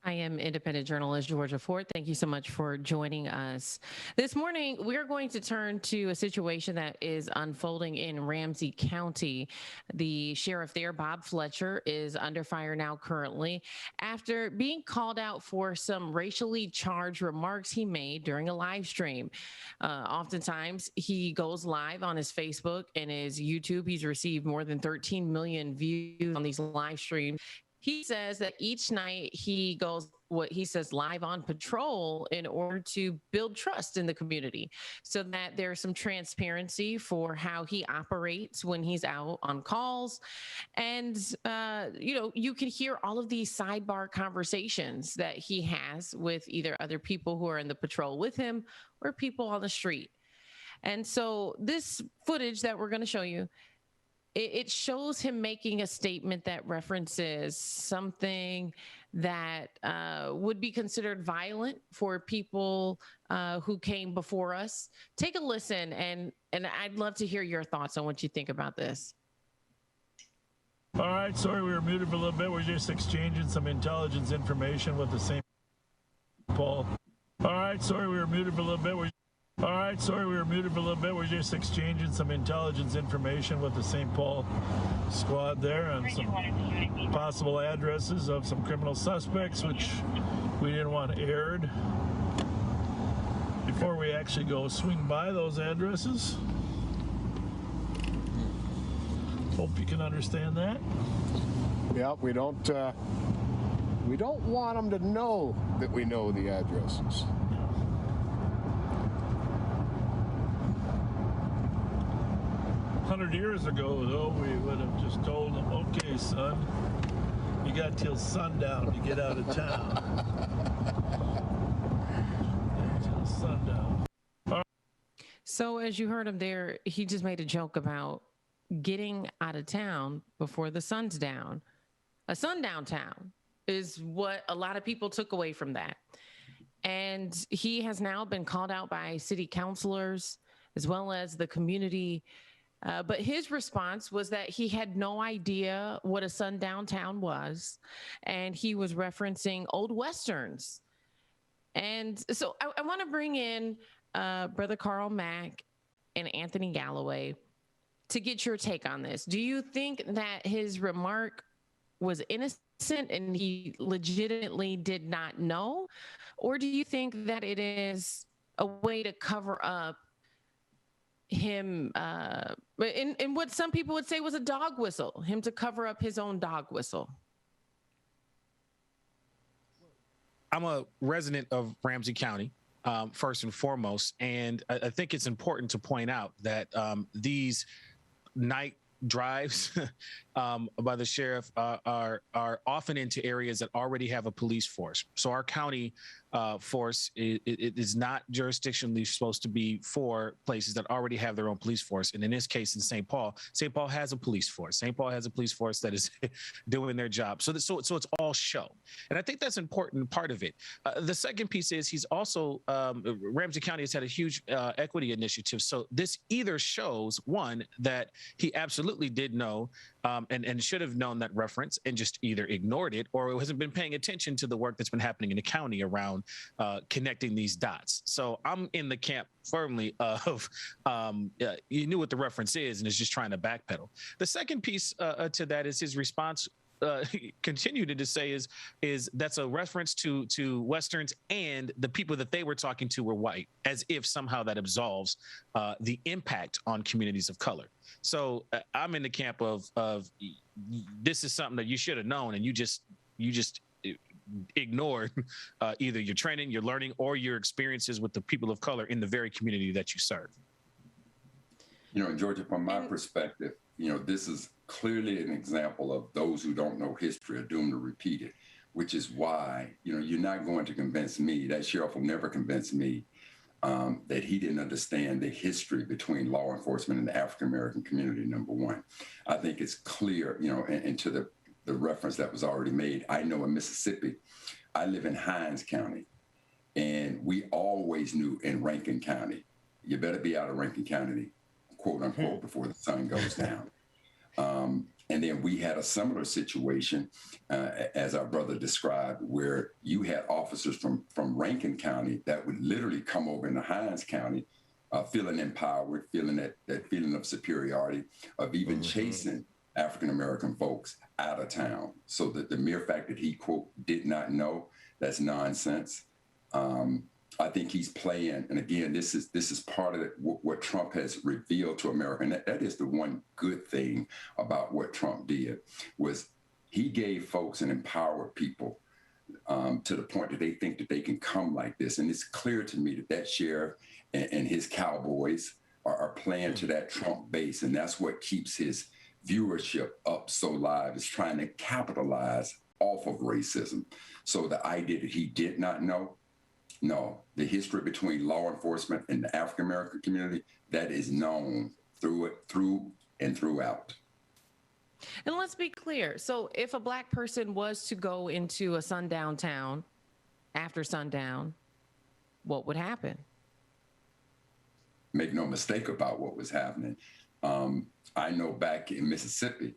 I am independent journalist Georgia Ford. Thank you so much for joining us. This morning, we're going to turn to a situation that is unfolding in Ramsey County. The sheriff there, Bob Fletcher, is under fire now currently after being called out for some racially charged remarks he made during a live stream. Oftentimes, he goes live on his Facebook and his YouTube. He's received more than 13 million views on these live streams. He says that each night he goes, what he says, live on patrol in order to build trust in the community so that there's some transparency for how he operates when he's out on calls. And, you can hear all of these sidebar conversations that he has with either other people who are in the patrol with him or people on the street. And so this footage that we're going to show you, it shows him making a statement that references something that would be considered violent for people who came before us. Take a listen, and I'd love to hear your thoughts on what you think about this. All right, sorry we were muted for a little bit. We're just exchanging some intelligence information with the St. Paul. All right, sorry we were muted for a little bit. We're just exchanging some intelligence information with the St. Paul squad there on some possible addresses of some criminal suspects, which we didn't want aired before we actually go swing by those addresses. Hope you can understand that. Yeah, we don't want them to know that we know the addresses. 100 years ago, though, we would have just told them, okay, son, you got till sundown to get out of town. Till sundown. So as you heard him there, he just made a joke about getting out of town before the sun's down. A sundown town is what a lot of people took away from that. And he has now been called out by city councilors as well as the community. But his response was that he had no idea what a sundown town was, and he was referencing old Westerns. And so I want to bring in Brother Carl Mack and Anthony Galloway to get your take on this. Do you think that his remark was innocent and he legitimately did not know? Or do you think that it is a way to cover up him in what some people would say was a dog whistle, him to cover up his own dog whistle? I'm a resident of Ramsey County, first and foremost, and I think it's important to point out that these night drives by the sheriff are often into areas that already have a police force. So our county force is not jurisdictionally supposed to be for places that already have their own police force. And in this case, in St. Paul has a police force. St. Paul has a police force that is doing their job. So it's all show. And I think that's an important part of it. The second piece is he's also, Ramsey County has had a huge equity initiative. So this either shows, one, that he absolutely did know and should have known that reference and just either ignored it, or hasn't been paying attention to the work that's been happening in the county around connecting these dots. So I'm in the camp firmly of you knew what the reference is and is just trying to backpedal. The second piece to that is his response continued to say is that's a reference to Westerns, and the people that they were talking to were white, as if somehow that absolves the impact on communities of color. So I'm in the camp of this is something that you should have known, and you just ignored either your training, your learning, or your experiences with the people of color in the very community that you serve. Georgia, from my perspective, this is clearly an example of those who don't know history are doomed to repeat it, which is why, you're not going to convince me, that sheriff will never convince me that he didn't understand the history between law enforcement and the African-American community, number one. I think it's clear, and to the reference that was already made, I know in Mississippi, I live in Hinds County, and we always knew in Rankin County, you better be out of Rankin County, quote unquote, before the sun goes down. And then we had a similar situation, as our brother described, where you had officers from Rankin County that would literally come over into Hinds County, feeling empowered, feeling that feeling of superiority, of even chasing African-American folks out of town. So that the mere fact that he, quote, did not know, that's nonsense. I think he's playing, and again, this is part of what Trump has revealed to America, and that is the one good thing about what Trump did, was he gave folks and empowered people to the point that they think that they can come like this. And it's clear to me that sheriff and his cowboys are playing to that Trump base, and that's what keeps his viewership up so live, is trying to capitalize off of racism. So the idea that he did not know, no, the history between law enforcement and the African-American community, that is known through and throughout. And let's be clear. So if a Black person was to go into a sundown town after sundown, what would happen? Make no mistake about what was happening. I know back in Mississippi,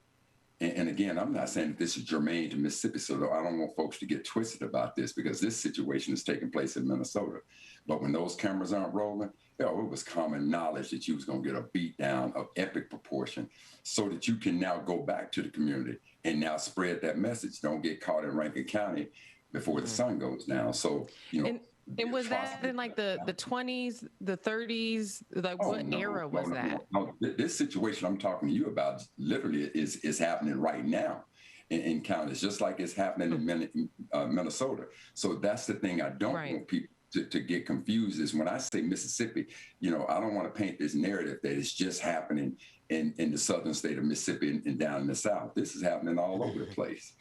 and again, I'm not saying that this is germane to Mississippi, so I don't want folks to get twisted about this, because this situation is taking place in Minnesota. But when those cameras aren't rolling, it was common knowledge that you was going to get a beat down of epic proportion, so that you can now go back to the community and now spread that message. Don't get caught in Rankin County before the sun goes down. So, you know. And was that in like the 20s, the 30s? Like what era was that? No. This situation I'm talking to you about literally is happening right now in counties, just like it's happening in Minnesota. So that's the thing I don't want people to get confused, is when I say Mississippi, you know, I don't want to paint this narrative that it's just happening in the southern state of Mississippi and down in the South. This is happening all over the place.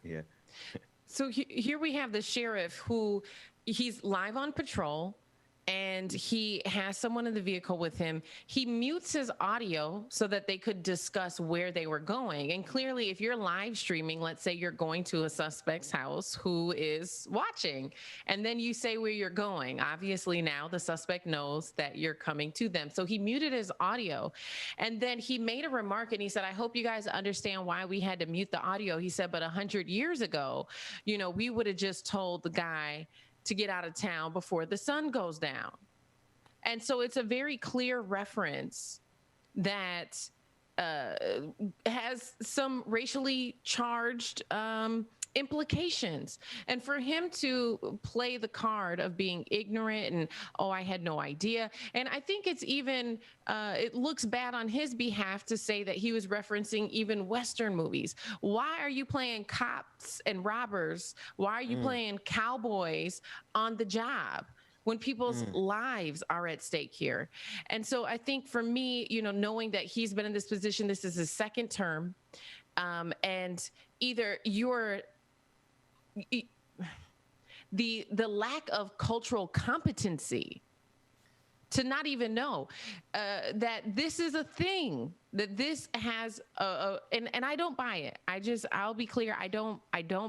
Yeah. So here we have the sheriff who he's live on patrol and he has someone in the vehicle with him. He mutes his audio so that they could discuss where they were going. And clearly, if you're live streaming, let's say you're going to a suspect's house who is watching, and then you say where you're going. Obviously, now the suspect knows that you're coming to them. So he muted his audio. And then he made a remark and he said, I hope you guys understand why we had to mute the audio. He said, but 100 years ago, you know, we would have just told the guy to get out of town before the sun goes down. And so it's a very clear reference that has some racially charged implications. And for him to play the card of being ignorant and, oh, I had no idea. And I think it's even, it looks bad on his behalf to say that he was referencing even Western movies. Why are you playing cops and robbers? Why are you playing cowboys on the job when people's lives are at stake here? And so I think for me, you know, knowing that he's been in this position, this is his second term, and either you're the lack of cultural competency to not even know that this is a thing, that this has and I don't buy it. I'll be clear, I don't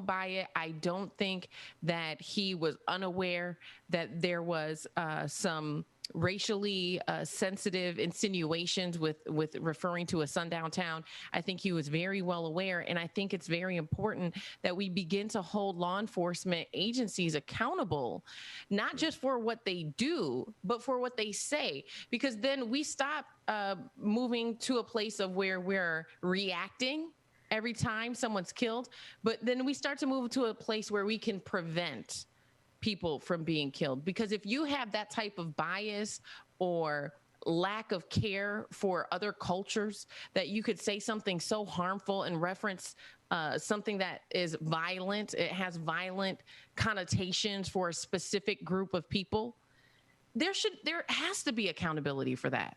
buy it. I don't think that he was unaware that there was some racially sensitive insinuations with referring to a sundown town. I think he was very well aware, and I think it's very important that we begin to hold law enforcement agencies accountable, not just for what they do, but for what they say, because then we stop moving to a place of where we're reacting every time someone's killed, but then we start to move to a place where we can prevent people from being killed. Because if you have that type of bias or lack of care for other cultures, that you could say something so harmful and reference something that is violent, it has violent connotations for a specific group of people, there has to be accountability for that.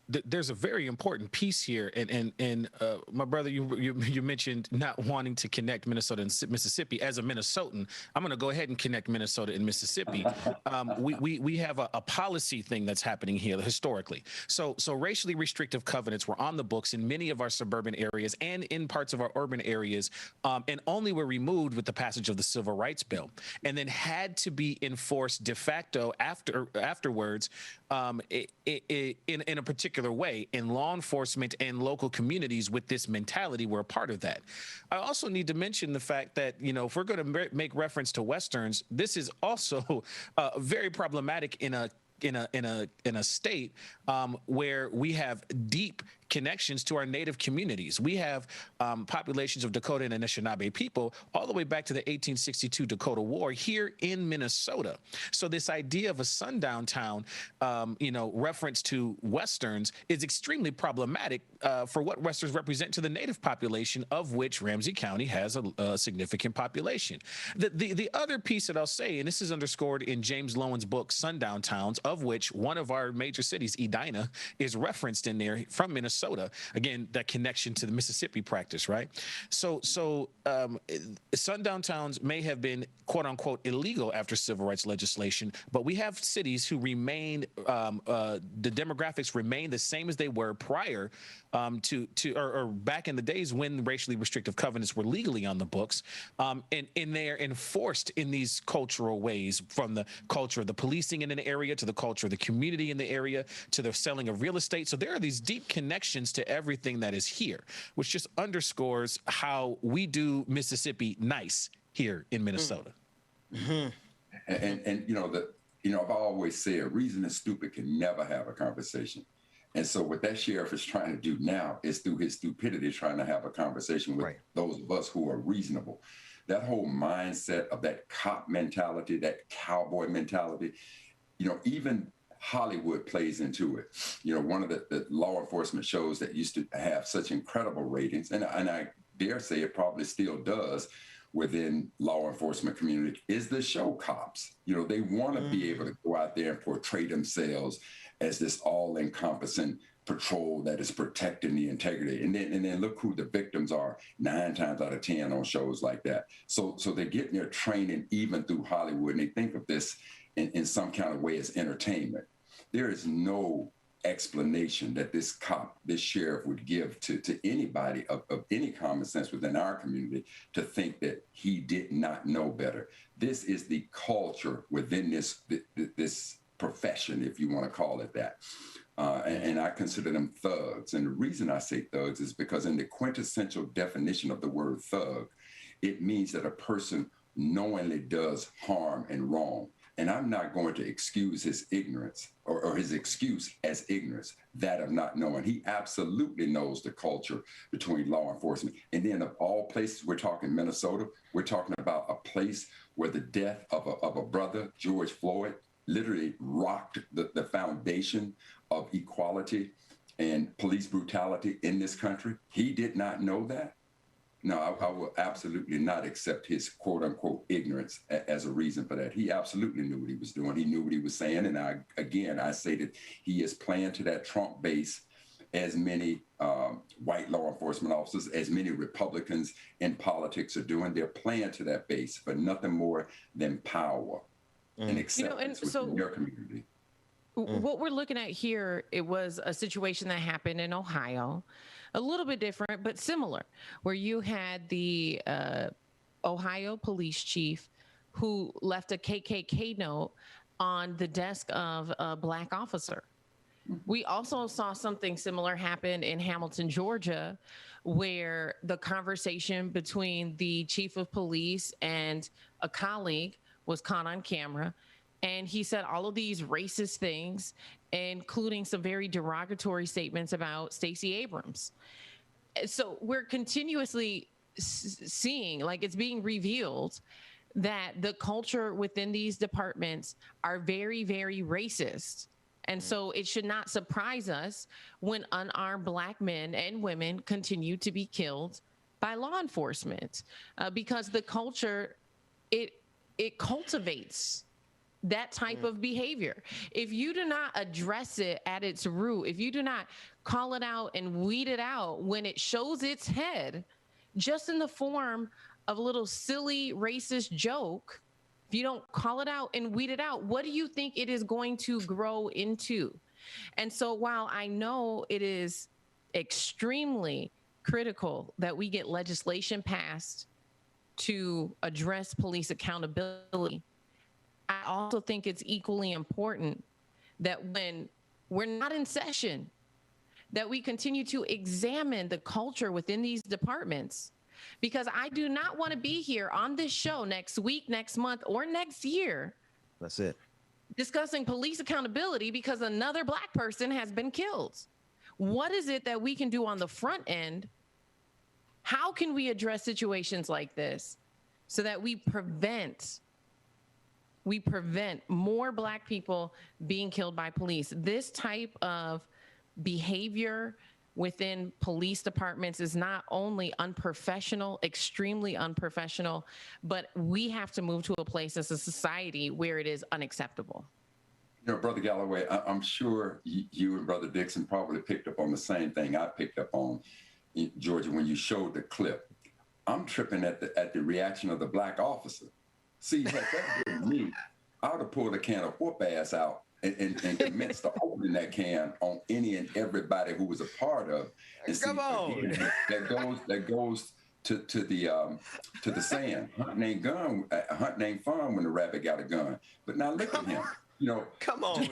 There's a very important piece here, and my brother, you mentioned not wanting to connect Minnesota and Mississippi. As a Minnesotan, I'm going to go ahead and connect Minnesota and Mississippi. We have a policy thing that's happening here historically. So racially restrictive covenants were on the books in many of our suburban areas and in parts of our urban areas, and only were removed with the passage of the Civil Rights Bill, and then had to be enforced de facto afterwards in a particular particular way, and law enforcement and local communities with this mentality were a part of that. I also need to mention the fact that, you know, if we're going to make reference to Westerns, this is also very problematic in a state where we have deep connections to our native communities. We have populations of Dakota and Anishinaabe people all the way back to the 1862 Dakota War here in Minnesota. So this idea of a sundown town, you know, reference to Westerns is extremely problematic for what Westerns represent to the native population, of which Ramsey County has a significant population. The other piece that I'll say, and this is underscored in James Lowen's book, Sundown Towns, of which one of our major cities, Edina, is referenced in there from Minnesota. Again, that connection to the Mississippi practice, right? So sundown towns may have been quote unquote illegal after civil rights legislation, but we have cities who remain, the demographics remain the same as they were prior or back in the days when racially restrictive covenants were legally on the books, and they are enforced in these cultural ways, from the culture of the policing in an area to the culture of the community in the area to the selling of real estate. So there are these deep connections to everything that is here, which just underscores how we do Mississippi nice here in Minnesota. Mm-hmm. And I've always said reason is stupid can never have a conversation. And so what that sheriff is trying to do now is through his stupidity trying to have a conversation with those of us who are reasonable. That whole mindset of that cop mentality, that cowboy mentality, you know, even Hollywood plays into it. You know, one of the law enforcement shows that used to have such incredible ratings, and I dare say it probably still does within law enforcement community, is the show Cops. You know, they want to be able to go out there and portray themselves as this all-encompassing patrol that is protecting the integrity. And then look who the victims are 9 times out of 10 on shows like that. So they're getting their training even through Hollywood, and they think of this in some kind of way as entertainment. There is no explanation that this cop, this sheriff would give to anybody of any common sense within our community to think that he did not know better. This is the culture within this profession, if you want to call it that. And I consider them thugs. And the reason I say thugs is because in the quintessential definition of the word thug, it means that a person knowingly does harm and wrong. And I'm not going to excuse his ignorance or his excuse as ignorance, that of not knowing. He absolutely knows the culture between law enforcement. And then of all places, we're talking Minnesota, we're talking about a place where the death of a brother, George Floyd, literally rocked the foundation of equality and police brutality in this country. He did not know that. No, I will absolutely not accept his quote unquote ignorance as a reason for that. He absolutely knew what he was doing. He knew what he was saying. And I say that he is playing to that Trump base, as many white law enforcement officers, as many Republicans in politics are doing. They're playing to that base for nothing more than power and acceptance within your community. What we're looking at here, it was a situation that happened in Ohio, a little bit different, but similar, where you had the Ohio police chief who left a KKK note on the desk of a Black officer. We also saw something similar happen in Hamilton, Georgia, where the conversation between the chief of police and a colleague was caught on camera. And he said all of these racist things, including some very derogatory statements about Stacey Abrams. So we're continuously seeing, like it's being revealed, that the culture within these departments are very, very racist. And so it should not surprise us when unarmed Black men and women continue to be killed by law enforcement, because the culture, it cultivates that type of behavior. If you do not address it at its root, if you do not call it out and weed it out when it shows its head, just in the form of a little silly racist joke, if you don't call it out and weed it out, what do you think it is going to grow into? And so while I know it is extremely critical that we get legislation passed to address police accountability, I also think it's equally important that when we're not in session that we continue to examine the culture within these departments, because I do not want to be here on this show next week, next month, or next year. That's it. Discussing police accountability because another Black person has been killed. What is it that we can do on the front end? How can we address situations like this so that we prevent more Black people being killed by police? This type of behavior within police departments is not only unprofessional, extremely unprofessional, but we have to move to a place as a society where it is unacceptable. You know, Brother Galloway, I'm sure you and Brother Dixon probably picked up on the same thing I picked up on, Georgia, when you showed the clip. I'm tripping at the reaction of the Black officer. See, had that been me, I would have pulled a can of whoop ass out and commenced to open that can on any and everybody who was a part of. And Come on, again, that goes to the saying, hunting ain't fun when the rabbit got a gun. But now look at him. You know, come on,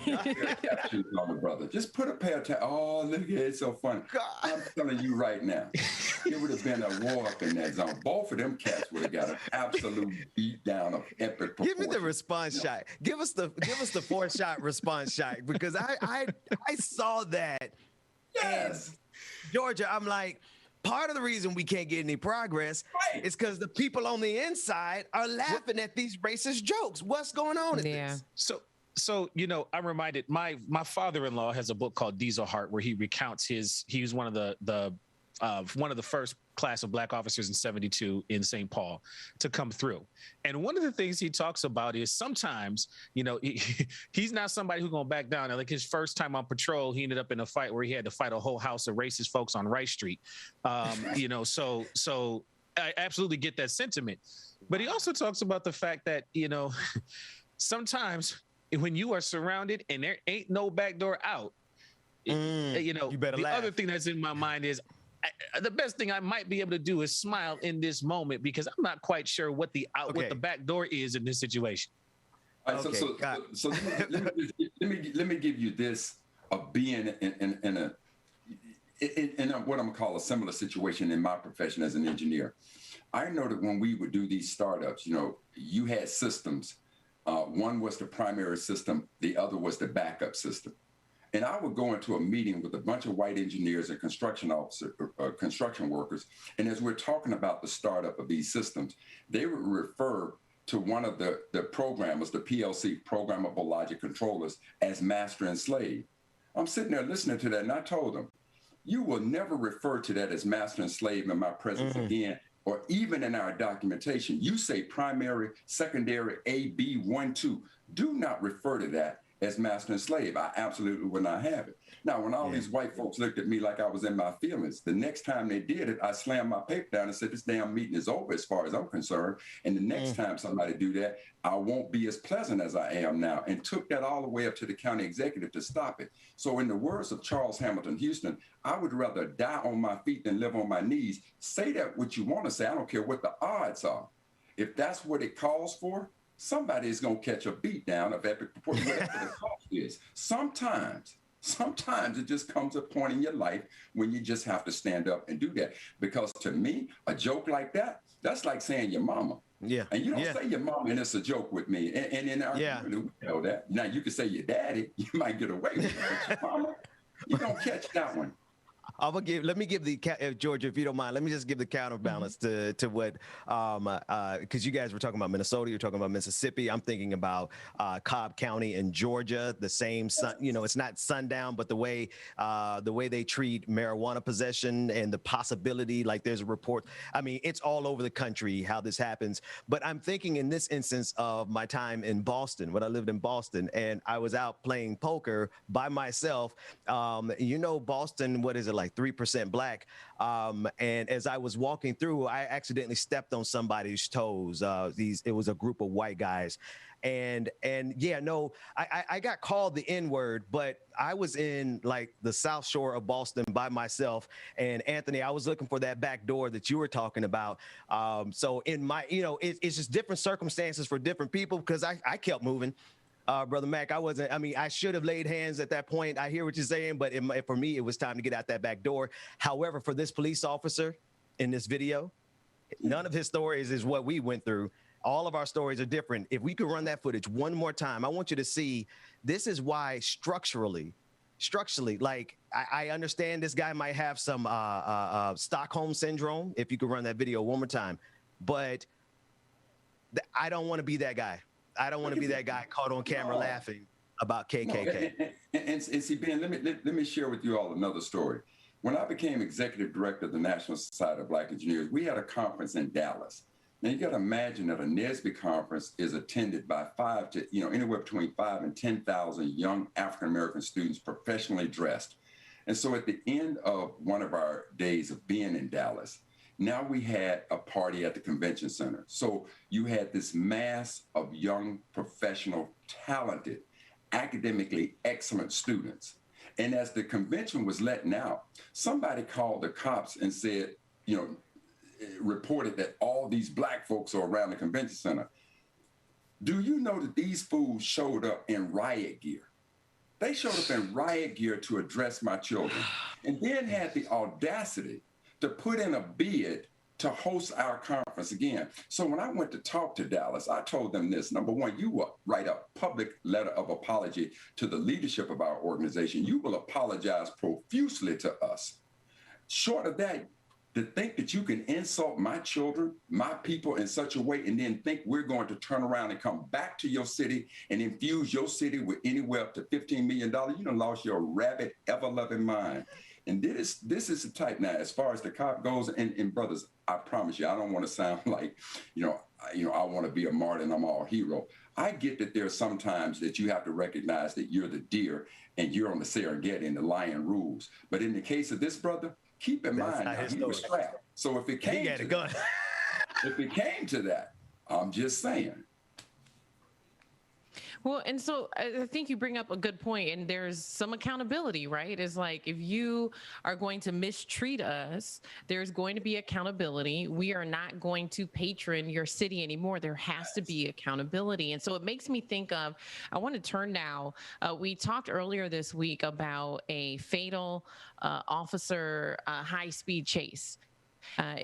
brother. Just put a pair of oh, look at it, it's so funny. God. I'm telling you right now, it would have been a war up in that zone. Both of them cats would have got an absolute beat down of epic proportion. Give me the response shot. Give us the 4-shot response shot, because I saw that. Yes, and Georgia, I'm like, part of the reason we can't get any progress is because the people on the inside are laughing at these racist jokes. What's going on in this? So, you know, I'm reminded, my father-in-law has a book called Diesel Heart, where he recounts he was one of the first class of Black officers in 72 in St. Paul to come through. And one of the things he talks about is sometimes, you know, he's not somebody who's going to back down. Like his first time on patrol, he ended up in a fight where he had to fight a whole house of racist folks on Rice Street. You know, so I absolutely get that sentiment. But he also talks about the fact that, you know, sometimes when you are surrounded and there ain't no back door out, you know, the other thing that's in my mind is the best thing I might be able to do is smile in this moment, because I'm not quite sure what the back door is in this situation. All right, so let me give you this of being in what I'm gonna call a similar situation in my profession as an engineer. I know that when we would do these startups, you know, you had systems. One was the primary system, the other was the backup system. And I would go into a meeting with a bunch of white engineers and construction workers. And as we're talking about the startup of these systems, they would refer to one of the programmers, the PLC, programmable logic controllers, as master and slave. I'm sitting there listening to that, and I told them, you will never refer to that as master and slave in my presence again, or even in our documentation. You say primary, secondary, A, B, 1, 2. Do not refer to that as master and slave. I absolutely will not have it. Now, when all these white folks looked at me like I was in my feelings, the next time they did it, I slammed my paper down and said, this damn meeting is over as far as I'm concerned. And the next time somebody do that, I won't be as pleasant as I am now, and took that all the way up to the county executive to stop it. So in the words of Charles Hamilton Houston, I would rather die on my feet than live on my knees. Say that what you want to say. I don't care what the odds are. If that's what it calls for, somebody is going to catch a beat down of epic proportion, whatever the cost is. Sometimes it just comes a point in your life when you just have to stand up and do that. Because to me, a joke like that, that's like saying your mama. Yeah. And you don't say your mama, and it's a joke with me. And in our community, we know that. Now, you can say your daddy, you might get away with it, but your mama, you don't catch that one. Let me give the Georgia, if you don't mind, let me just give the counterbalance to what, because you guys were talking about Minnesota, you're talking about Mississippi. I'm thinking about Cobb County in Georgia, the same, you know, it's not sundown, but the way they treat marijuana possession and the possibility, like there's a report. I mean, it's all over the country how this happens. But I'm thinking in this instance of my time in Boston, when I lived in Boston, and I was out playing poker by myself. You know, Boston, what is it, like 3% Black. And as I was walking through, I accidentally stepped on somebody's toes. It was a group of white guys. And yeah, no, I got called the N-word, but I was in like the South Shore of Boston by myself. And Anthony, I was looking for that back door that you were talking about. So in my, you know, it's just different circumstances for different people, because I kept moving. Brother Mac, I should have laid hands at that point. I hear what you're saying, but for me, it was time to get out that back door. However, for this police officer in this video, none of his stories is what we went through. All of our stories are different. If we could run that footage one more time, I want you to see, this is why structurally, like I understand this guy might have some Stockholm syndrome. If you could run that video one more time, but I don't want to be that guy. I don't want to be that guy caught on camera laughing about KKK. No, and see, Ben, let me share with you all another story. When I became executive director of the National Society of Black Engineers, we had a conference in Dallas. Now you got to imagine that a NSBE conference is attended by anywhere between 5,000 and 10,000 young African-American students professionally dressed. And so at the end of one of our days of being in Dallas, now we had a party at the convention center. So you had this mass of young, professional, talented, academically excellent students. And as the convention was letting out, somebody called the cops and said, reported that all these black folks are around the convention center. Do you know that these fools showed up in riot gear? They showed up in riot gear to address my children, and then had the audacity to put in a bid to host our conference again. So when I went to talk to Dallas, I told them this: number one, you will write a public letter of apology to the leadership of our organization. You will apologize profusely to us. Short of that, to think that you can insult my children, my people in such a way, and then think we're going to turn around and come back to your city and infuse your city with anywhere up to $15 million, you done lost your rabid, ever-loving mind. And this is the type. Now, as far as the cop goes, and brothers, I promise you, I don't want to sound like, I want to be a martyr and I'm all hero. I get that there are some times that you have to recognize that you're the deer and you're on the Serengeti and the lion rules. But in the case of this brother, keep in mind, now, he was strapped. So if it came to that, if it came to that, I'm just saying. Well, and so I think you bring up a good point, and there's some accountability, right? It's like, if you are going to mistreat us, there's going to be accountability. We are not going to patron your city anymore. There has to be accountability. And so it makes me think of, I want to turn now, we talked earlier this week about a fatal officer high-speed chase.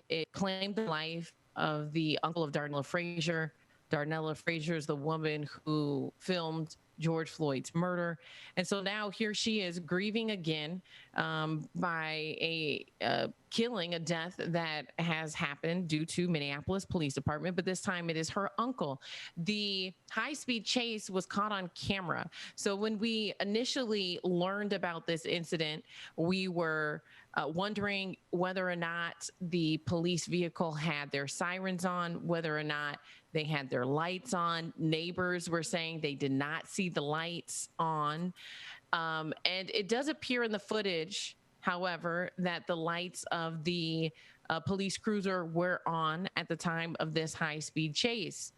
It claimed the life of the uncle of Darnella Frazier. Darnella Frazier is the woman who filmed George Floyd's murder. And so now here she is grieving again by a killing, a death that has happened due to Minneapolis Police Department, but this time it is her uncle. The high-speed chase was caught on camera. So when we initially learned about this incident, we were wondering whether or not the police vehicle had their sirens on, whether or not they had their lights on. Neighbors were saying they did not see the lights on. And it does appear in the footage, however, that the lights of the police cruiser were on at the time of this high-speed chase.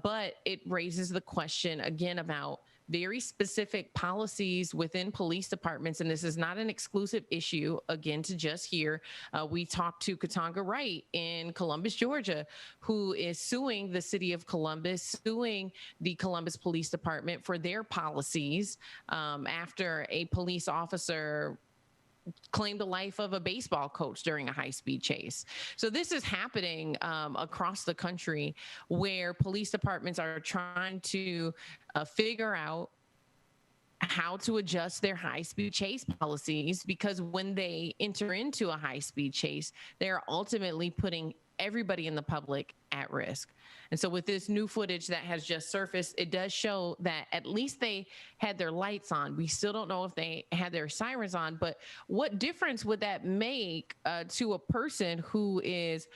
But it raises the question again about very specific policies within police departments. And this is not an exclusive issue, again, to just here. We talked to Katanga Wright in Columbus, Georgia, who is suing the city of Columbus, suing the Columbus Police Department for their policies after a police officer claimed the life of a baseball coach during a high-speed chase. So this is happening across the country, where police departments are trying to figure out how to adjust their high-speed chase policies, because when they enter into a high-speed chase, they're ultimately putting everybody in the public at risk. And so with this new footage that has just surfaced, it does show that at least they had their lights on. We still don't know if they had their sirens on, but what difference would that make to a person who is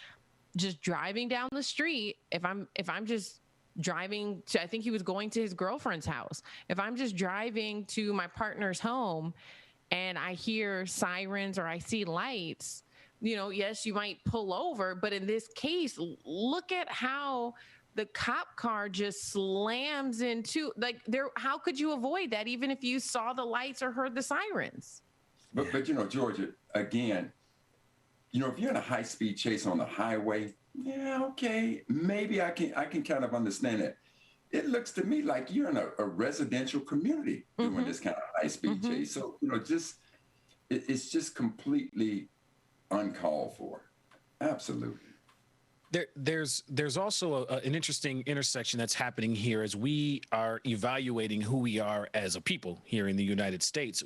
just driving down the street? If I'm just driving to, I think he was going to his girlfriend's house. If I'm just driving to my partner's home and I hear sirens or I see lights, yes, you might pull over, but in this case, look at how the cop car just slams into, how could you avoid that even if you saw the lights or heard the sirens? But Georgia, again, if you're in a high-speed chase on the highway, yeah, okay, maybe I can kind of understand it. it looks to me like you're in a residential community doing this kind of high-speed chase. So, it's just completely uncalled for. Absolutely. There's also an interesting intersection that's happening here as we are evaluating who we are as a people here in the United States.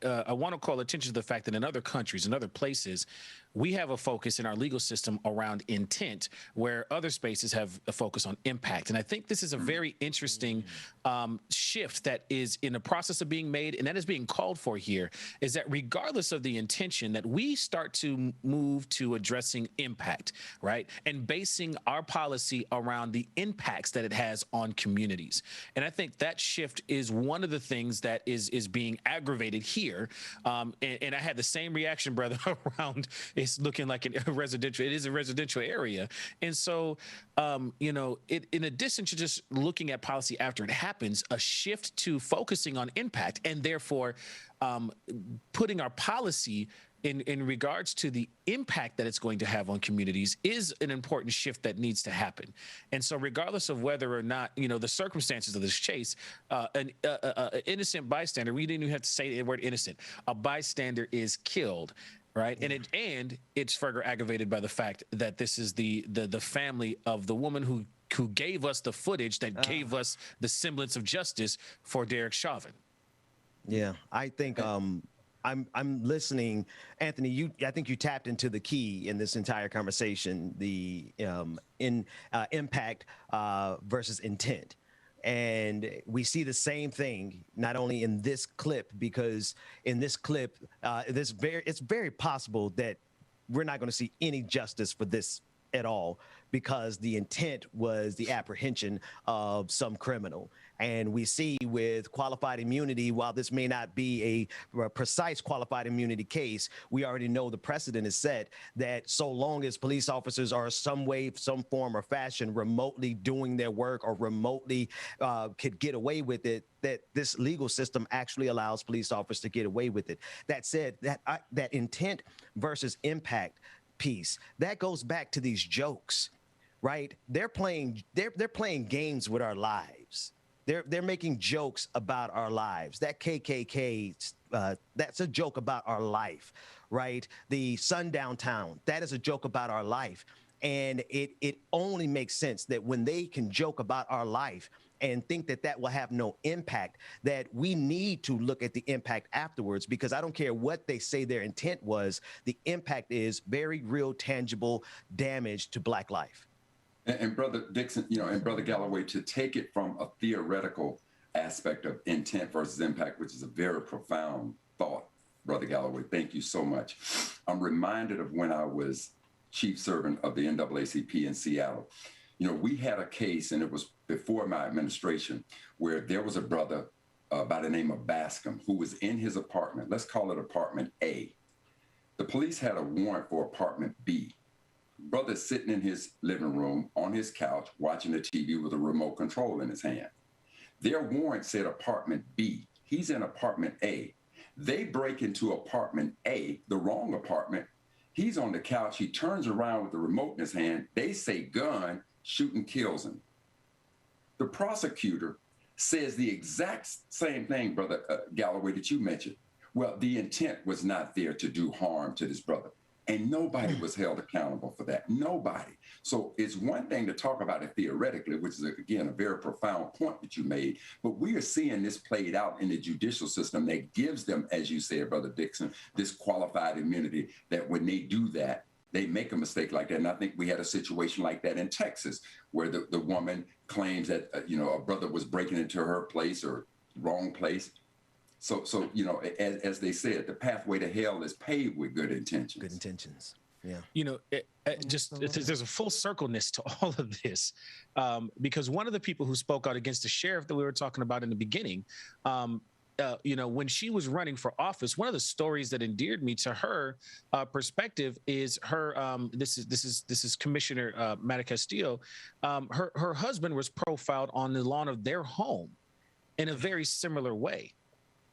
I want to call attention to the fact that in other countries, in other places, we have a focus in our legal system around intent, where other spaces have a focus on impact. And I think this is a very interesting shift that is in the process of being made, and that is being called for here, is that regardless of the intention, that we start to move to addressing impact, right? And basing our policy around the impacts that it has on communities. And I think that shift is one of the things that is being aggravated here. And I had the same reaction, brother, around it's looking like it is a residential area. And so, in addition to just looking at policy after it happens, a shift to focusing on impact and therefore putting our policy in regards to the impact that it's going to have on communities is an important shift that needs to happen. And so regardless of whether or not, the circumstances of this chase, an innocent bystander, we didn't even have to say the word innocent, a bystander is killed. Right. And it's further aggravated by the fact that this is the family of the woman who gave us the footage that gave us the semblance of justice for Derek Chauvin. Yeah, I think I'm listening, Anthony. I think you tapped into the key in this entire conversation: the impact versus intent. And we see the same thing not only in this clip, because in this clip, it's very possible that we're not going to see any justice for this at all, because the intent was the apprehension of some criminal. And we see with qualified immunity, while this may not be a precise qualified immunity case, we already know the precedent is set that so long as police officers are some way, some form or fashion remotely doing their work or remotely could get away with it, that this legal system actually allows police officers to get away with it. That said, that intent versus impact piece, that goes back to these jokes, right? They're playing games with our lives. They're making jokes about our lives. That KKK, that's a joke about our life, right? The Sundown town, that is a joke about our life. And it only makes sense that when they can joke about our life and think that that will have no impact, that we need to look at the impact afterwards, because I don't care what they say their intent was, the impact is very real, tangible damage to Black life. And Brother Dixon, and Brother Galloway, to take it from a theoretical aspect of intent versus impact, which is a very profound thought, Brother Galloway, thank you so much. I'm reminded of when I was chief servant of the NAACP in Seattle. We had a case, and it was before my administration, where there was a brother by the name of Bascom who was in his apartment. Let's call it apartment A. The police had a warrant for apartment B. Brother's sitting in his living room on his couch watching the TV with a remote control in his hand. Their warrant said apartment B. He's in apartment A. They break into apartment A, the wrong apartment. He's on the couch. He turns around with the remote in his hand. They say gun, shoot and kills him. The prosecutor says the exact same thing, Brother Galloway, that you mentioned. Well, the intent was not there to do harm to this brother. And nobody was held accountable for that. Nobody. So it's one thing to talk about it theoretically, which is, again, a very profound point that you made. But we are seeing this played out in the judicial system that gives them, as you said, Brother Dixon, this qualified immunity, that when they do that, they make a mistake like that. And I think we had a situation like that in Texas, where the woman claims that, a brother was breaking into her place or wrong place. So as they said, the pathway to hell is paved with good intentions. Good intentions. Yeah. There's a full circleness to all of this, because one of the people who spoke out against the sheriff that we were talking about in the beginning, when she was running for office, one of the stories that endeared me to her perspective is her. This is Commissioner Mata Castillo. Her husband was profiled on the lawn of their home in a very similar way.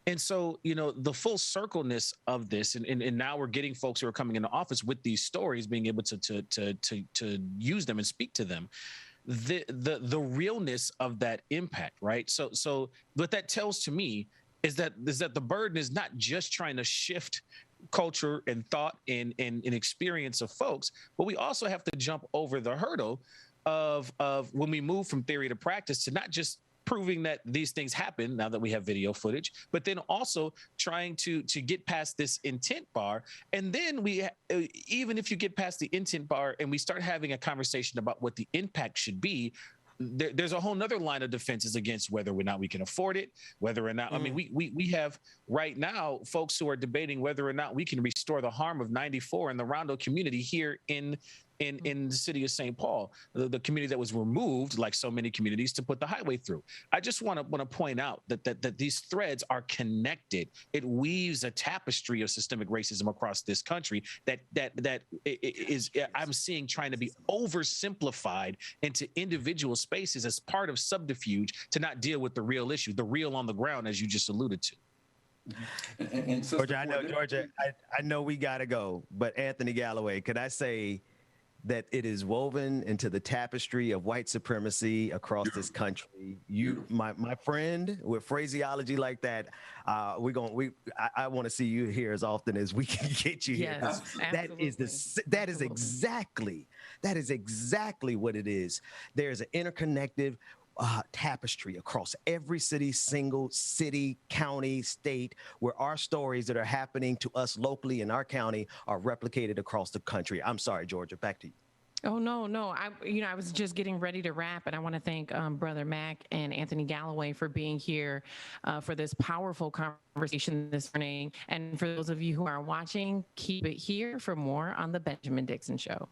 And so, the full circleness of this, and now we're getting folks who are coming into office with these stories, being able to use them and speak to them. the realness of that impact, right? So what that tells to me is that the burden is not just trying to shift culture and thought and experience of folks, but we also have to jump over the hurdle of when we move from theory to practice to not just proving that these things happen now that we have video footage, but then also trying to get past this intent bar. And then even if you get past the intent bar and we start having a conversation about what the impact should be, there's a whole nother line of defenses against whether or not we can afford it, whether or not, I mean, we have right now folks who are debating whether or not we can restore the harm of 94 in the Rondo community here in the city of St. Paul, the community that was removed, like so many communities, to put the highway through. I just want to point out that these threads are connected. It weaves a tapestry of systemic racism across this country that is, I'm seeing, trying to be oversimplified into individual spaces as part of subterfuge to not deal with the real issue, the real on the ground, as you just alluded to. And Georgia, I know we got to go, but Anthony Galloway, could I say that it is woven into the tapestry of white supremacy across this country? My friend, with phraseology like that, I want to see you here as often as we can get you here. Yes, That is exactly what it is. There's an interconnected tapestry across every single city, county, state, where our stories that are happening to us locally in our county are replicated across the country. I'm sorry, Georgia, back to you. Oh, no. I was just getting ready to wrap, and I want to thank Brother Mac and Anthony Galloway for being here for this powerful conversation this morning. And for those of you who are watching, keep it here for more on The Benjamin Dixon Show.